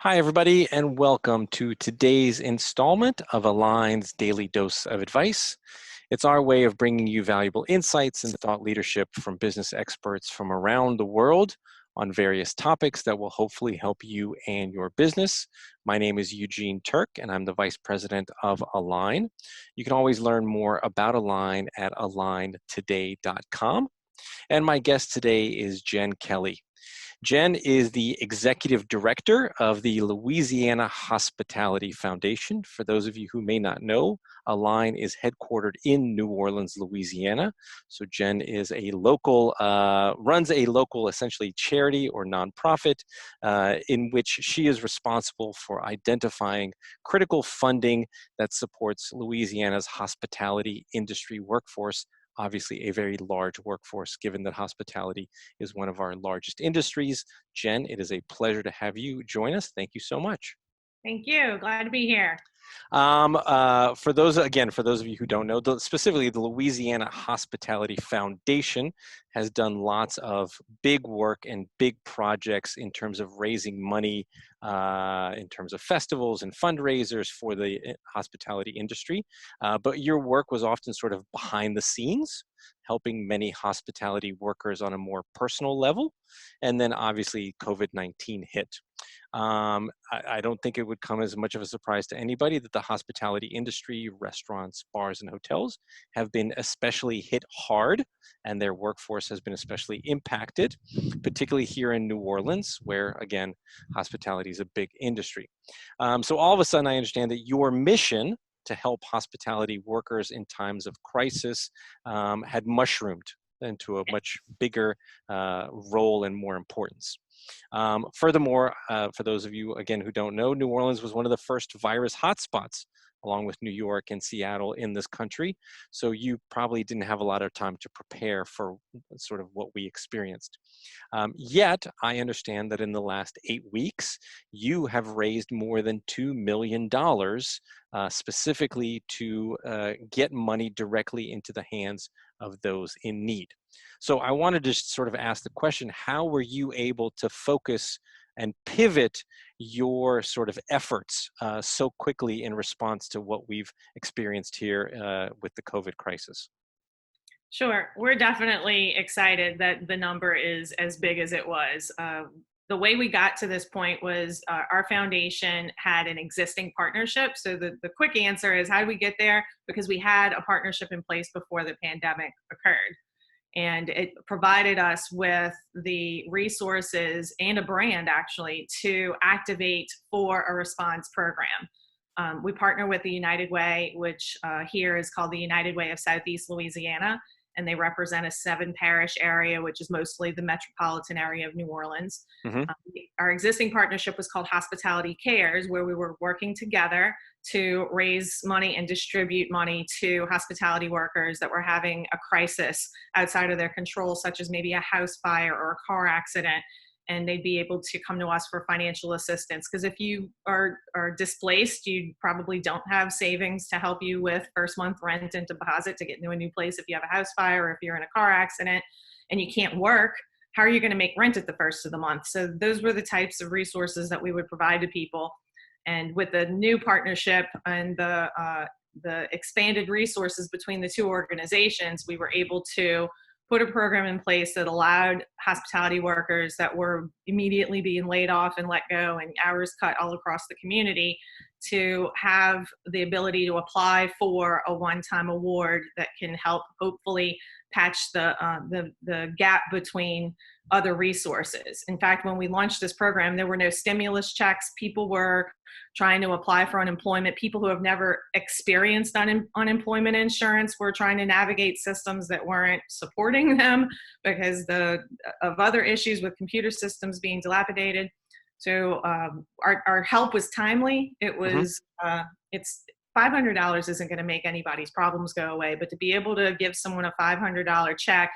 Hi, everybody, and welcome to today's installment of Align's Daily Dose of Advice. It's our way of bringing you valuable insights and thought leadership from business experts from around the world on various topics that will hopefully help you and your business. My name is Eugene Turk, and I'm the Vice President of Align. You can always learn more about Align at aligntoday.com. And my guest today is Jen Kelley. Jen is the executive director of the Louisiana Hospitality Foundation. For those of you who may not know, Align is headquartered in New Orleans, Louisiana. So Jen is a local, runs a local essentially charity or nonprofit in which she is responsible for identifying critical funding that supports Louisiana's hospitality industry workforce. Obviously, a very large workforce, given that hospitality is one of our largest industries. Jen, it is a pleasure to have you join us. Thank you so much. Thank you. Glad to be here. For those of you who don't know, specifically the Louisiana Hospitality Foundation has done lots of big work and big projects in terms of raising money, in terms of festivals and fundraisers for the hospitality industry. But your work was often sort of behind the scenes, helping many hospitality workers on a more personal level. And then obviously COVID-19 hit. I don't think it would come as much of a surprise to anybody that the hospitality industry, restaurants, bars, and hotels have been especially hit hard, and their workforce has been especially impacted, particularly here in New Orleans, where, again, hospitality is a big industry. So all of a sudden, I understand that your mission to help hospitality workers in times of crisis had mushroomed into a much bigger role and more importance. Furthermore, for those of you, again, who don't know, New Orleans was one of the first virus hotspots, along with New York and Seattle in this country. So you probably didn't have a lot of time to prepare for sort of what we experienced. Yet, I understand that in the last 8 weeks, you have raised more than $2 million specifically to get money directly into the hands of those in need. So I wanted to sort of ask the question, how were you able to focus and pivot your sort of efforts so quickly in response to what we've experienced here with the COVID crisis? Sure. We're definitely excited that the number is as big as it was. The way we got to this point was our foundation had an existing partnership. So the quick answer is, how did we get there? Because we had a partnership in place before the pandemic occurred. And it provided us with the resources and a brand, actually, to activate for a response program. We partner with the United Way, which here is called the United Way of Southeast Louisiana, and they represent a 7-parish area, which is mostly the metropolitan area of New Orleans. Mm-hmm. Our existing partnership was called Hospitality Cares, where we were working together to raise money and distribute money to hospitality workers that were having a crisis outside of their control, such as maybe a house fire or a car accident. And they'd be able to come to us for financial assistance. Because if you are displaced, you probably don't have savings to help you with first month rent and deposit to get into a new place if you have a house fire or if you're in a car accident and you can't work. How are you going to make rent at the first of the month? So those were the types of resources that we would provide to people. And with the new partnership and the expanded resources between the two organizations, we were able to put a program in place that allowed hospitality workers that were immediately being laid off and let go and hours cut all across the community to have the ability to apply for a one-time award that can help hopefully patch the gap between other resources. In fact, when we launched this program, there were no stimulus checks. People were trying to apply for unemployment. People who have never experienced unemployment insurance were trying to navigate systems that weren't supporting them because of other issues with computer systems being dilapidated. So our help was timely. It was it's $500 isn't going to make anybody's problems go away, but to be able to give someone a $500 check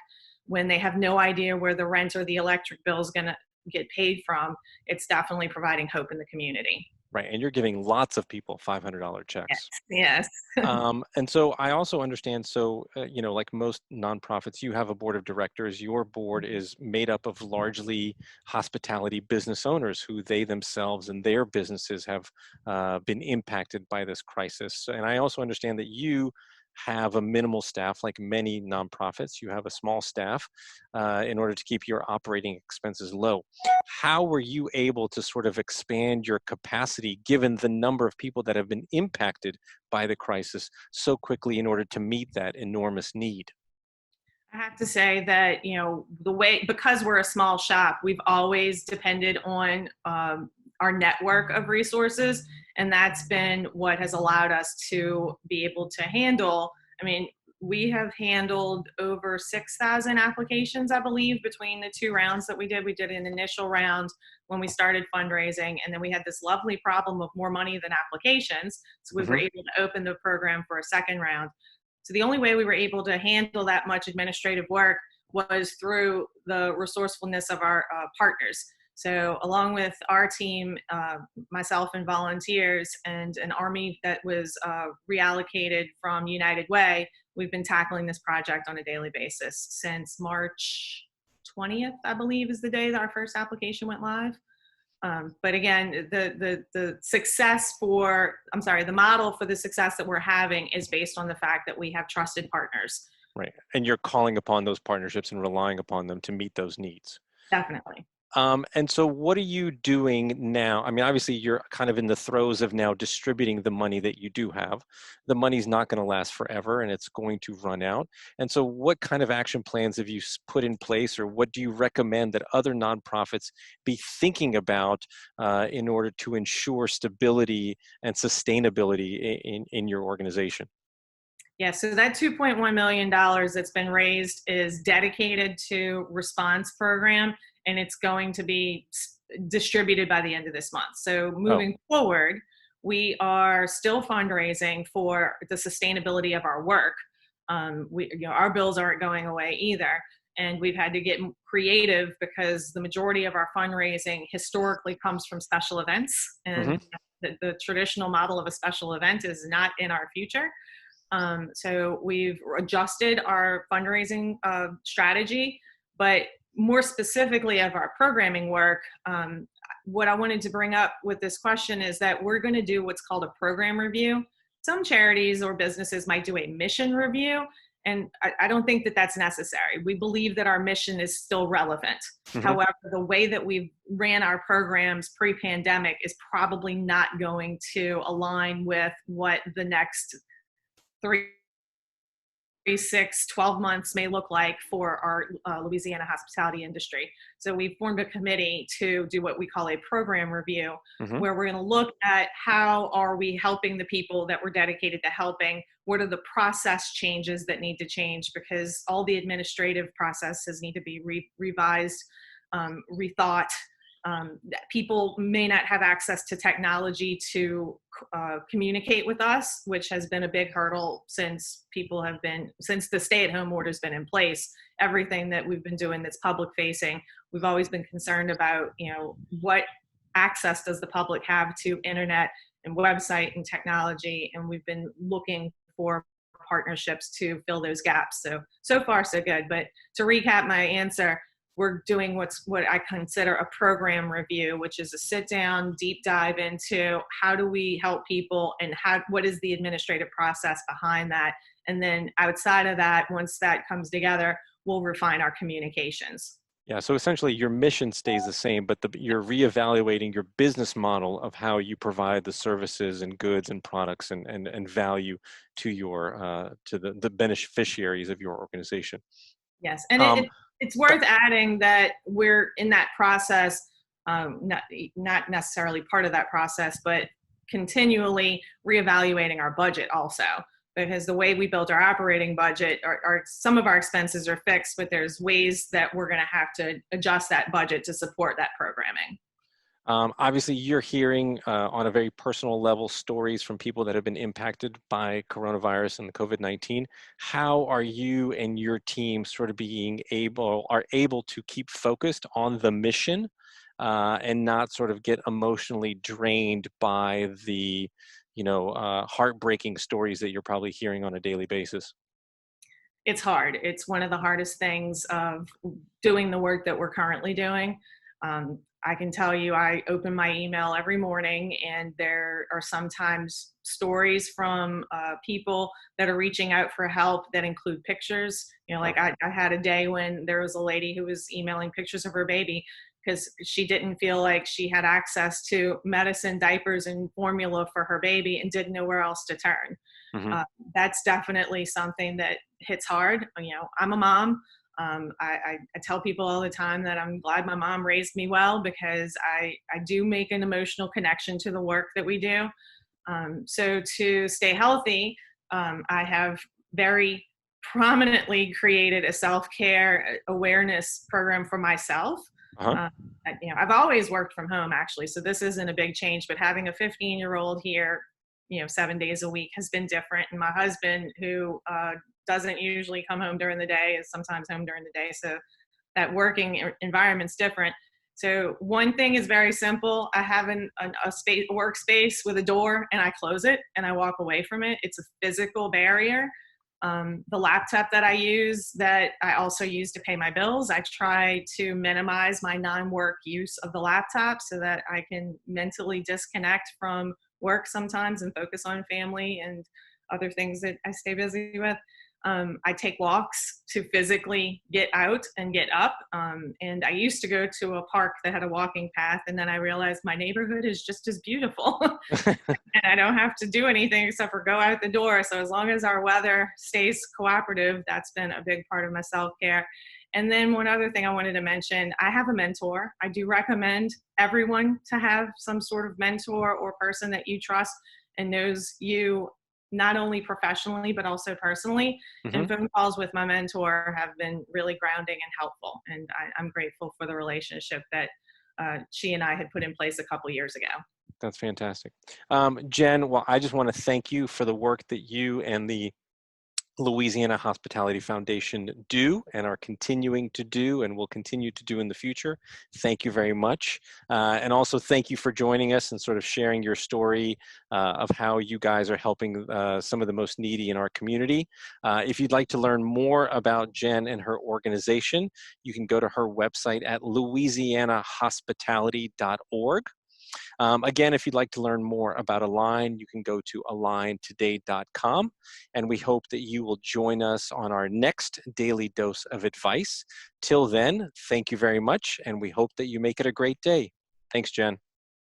when they have no idea where the rent or the electric bill is going to get paid from, it's definitely providing hope in the community. Right, and you're giving lots of people $500 Yes, checks. yes. And so I also understand, so, like most nonprofits, you have a board of directors. Your board is made up of largely hospitality business owners who they themselves and their businesses have been impacted by this crisis. And I also understand that you have a minimal staff, like many nonprofits. You have a small staff in order to keep your operating expenses low. How were you able to sort of expand your capacity given the number of people that have been impacted by the crisis so quickly in order to meet that enormous need? I have to say that, the way, because we're a small shop, we've always depended on our network of resources. And that's been what has allowed us to be able to handle. I mean, we have handled over 6,000 applications, I believe, between the two rounds that we did. We did an initial round when we started fundraising, and then we had this lovely problem of more money than applications. So we were Hmm. able to open the program for a second round. So the only way we were able to handle that much administrative work was through the resourcefulness of our partners. So along with our team, myself and volunteers, and an army that was reallocated from United Way, we've been tackling this project on a daily basis since March 20th, I believe, is the day that our first application went live. But again, the success for, I'm sorry, the model for the success that we're having is based on the fact that we have trusted partners. Right. And you're calling upon those partnerships and relying upon them to meet those needs. Definitely. And so what are you doing now? I mean, obviously you're kind of in the throes of now distributing the money that you do have. The money's not going to last forever and it's going to run out. And so what kind of action plans have you put in place, or what do you recommend that other nonprofits be thinking about in order to ensure stability and sustainability in your organization? Yeah, so that $2.1 million that's been raised is dedicated to response program, and it's going to be distributed by the end of this month. So Oh, moving forward, we are still fundraising for the sustainability of our work. Our bills aren't going away either, and we've had to get creative because the majority of our fundraising historically comes from special events, and hmm. the traditional model of a special event is not in our future. So we've adjusted our fundraising strategy, but more specifically of our programming work, what I wanted to bring up with this question is that we're going to do what's called a program review. Some charities or businesses might do a mission review, and I don't think that that's necessary. We believe that our mission is still relevant. Hmm. However, the way that we ran our programs pre-pandemic is probably not going to align with what the next 3, 6, 12 months may look like for our Louisiana hospitality industry. So we formed a committee to do what we call a program review, Hmm. where we're going to look at how are we helping the people that we're dedicated to helping. What are the process changes that need to change, because all the administrative processes need to be revised, rethought. People may not have access to technology to communicate with us, which has been a big hurdle since since the stay-at-home order has been in place. Everything that we've been doing that's public facing, we've always been concerned about, what access does the public have to internet and website and technology, and we've been looking for partnerships to fill those gaps. So far so good. But to recap my answer, we're doing what I consider a program review, which is a sit down, deep dive into how do we help people and what is the administrative process behind that. And then outside of that, once that comes together, we'll refine our communications. Yeah, so essentially your mission stays the same, but you're reevaluating your business model of how you provide the services and goods and products and value to to the beneficiaries of your organization. Yes, and Um, it's worth adding that we're in that process, not necessarily part of that process, but continually reevaluating our budget also. Because the way we built our operating budget, some of our expenses are fixed, but there's ways that we're going to have to adjust that budget to support that programming. Obviously, you're hearing on a very personal level stories from people that have been impacted by coronavirus and COVID-19. How are you and your team sort of are able to keep focused on the mission and not sort of get emotionally drained by the, heartbreaking stories that you're probably hearing on a daily basis? It's hard. It's one of the hardest things of doing the work that we're currently doing. I can tell you, I open my email every morning, and there are sometimes stories from people that are reaching out for help that include pictures. Oh. Like I had a day when there was a lady who was emailing pictures of her baby because she didn't feel like she had access to medicine, diapers, and formula for her baby and didn't know where else to turn. Hmm. uh, that's definitely something that hits hard. I'm a mom. I tell people all the time that I'm glad my mom raised me well, because I do make an emotional connection to the work that we do. So to stay healthy, I have very prominently created a self-care awareness program for myself. Uh-huh. Um, I've always worked from home, actually, so this isn't a big change. But having a 15-year-old here, 7 days a week, has been different. And my husband, who doesn't usually come home during the day, is sometimes home during the day. So that working environment's different. So one thing is very simple. I have a space, workspace with a door, and I close it and I walk away from it. It's a physical barrier. The laptop that I use, that I also use to pay my bills, I try to minimize my non-work use of the laptop so that I can mentally disconnect from work sometimes and focus on family and other things that I stay busy with. I take walks to physically get out and get up. And I used to go to a park that had a walking path, and then I realized my neighborhood is just as beautiful. And I don't have to do anything except for go out the door. So as long as our weather stays cooperative, that's been a big part of my self-care. And then one other thing I wanted to mention, I have a mentor. I do recommend everyone to have some sort of mentor or person that you trust and knows you not only professionally, but also personally. Hmm. And phone calls with my mentor have been really grounding and helpful. And I'm grateful for the relationship that she and I had put in place a couple years ago. That's fantastic. Jen, well, I just want to thank you for the work that you and the Louisiana Hospitality Foundation do and are continuing to do and will continue to do in the future. Thank you very much. And also thank you for joining us and sort of sharing your story of how you guys are helping some of the most needy in our community. If you'd like to learn more about Jen and her organization, you can go to her website at louisianahospitality.org. Again, if you'd like to learn more about Align, you can go to aligntoday.com. And we hope that you will join us on our next daily dose of advice. Till then, thank you very much, and we hope that you make it a great day. Thanks, Jen.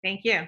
Thank you.